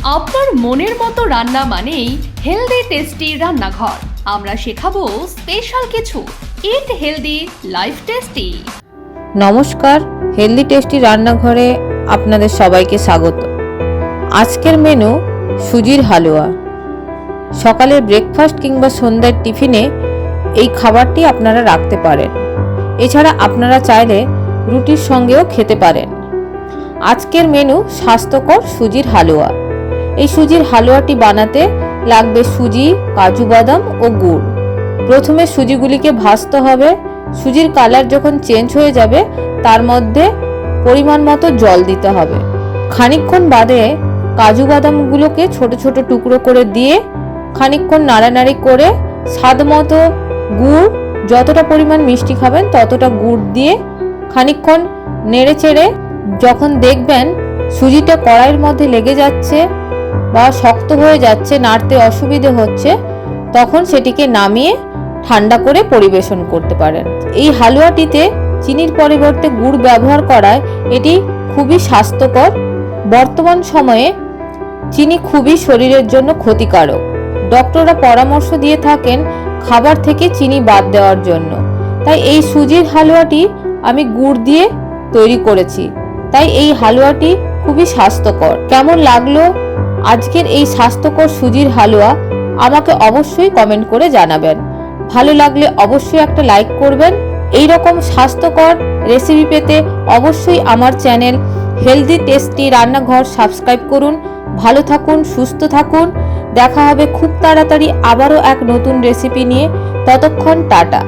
আপনার মনের মতো রান্না মানেই হেলদি টেস্টি রান্নাঘর। আমরা শেখাবো স্পেশাল কিছু ইট হেলদি লাইফ টেস্টি। নমস্কার, হেলদি টেস্টি রান্নাঘরে আপনাদের সবাইকে স্বাগত। আজকের মেনু সুজির হালুয়া। সকালের ব্রেকফাস্ট কিংবা সন্ধ্যার টিফিনে এই খাবারটি আপনারা রাখতে পারেন। এছাড়া আপনারা চাইলে রুটির সঙ্গেও খেতে পারেন। আজকের মেনু স্বাস্থ্যকর সুজির হালুয়া। এই সুজির হালুয়াটি বানাতে লাগবে সুজি, কাজু বাদাম ও গুড়। প্রথমে সুজিগুলিকে ভাজতে হবে। সুজির কালার যখন চেঞ্জ হয়ে যাবে তার মধ্যে পরিমাণ মতো জল দিতে হবে। খানিকক্ষণ বাদে কাজু বাদামগুলোকে ছোট ছোট টুকরো করে দিয়ে খানিকক্ষণ নাড়ানাড়ি করে স্বাদ মতো গুড়, যতটা পরিমাণ মিষ্টি খাবেন ততটা গুড় দিয়ে খানিকক্ষণ নেড়ে চেড়ে যখন দেখবেন সুজিটা কড়াইয়ের মধ্যে লেগে যাচ্ছে বা শক্ত হয়ে যাচ্ছে, নাড়তে অসুবিধে হচ্ছে, তখন সেটিকে নামিয়ে ঠান্ডা করে পরিবেশন করতে পারেন। এই হালুয়াটিতে চিনির পরিবর্তে গুড় ব্যবহার করায় এটি খুবই স্বাস্থ্যকর। বর্তমান সময়ে চিনি খুবই শরীরের জন্য ক্ষতিকারক। ডক্টররা পরামর্শ দিয়ে থাকেন খাবার থেকে চিনি বাদ দেওয়ার জন্য। তাই এই সুজির হালুয়াটি আমি গুড় দিয়ে তৈরি করেছি। তাই এই হালুয়াটি খুবই স্বাস্থ্যকর। কেমন লাগলো আজকের এই স্বাস্থ্যকর সুজির হালুয়া আমাকে অবশ্যই কমেন্ট করে জানাবেন। ভালো লাগলে অবশ্যই একটা লাইক করবেন। এই রকম স্বাস্থ্যকর রেসিপি পেতে অবশ্যই আমার চ্যানেল হেলদি টেস্টি রান্নাঘর সাবস্ক্রাইব করুন। ভালো থাকুন, সুস্থ থাকুন। দেখা হবে খুব তাড়াতাড়ি আবারও এক নতুন রেসিপি নিয়ে। ততক্ষণ টাটা।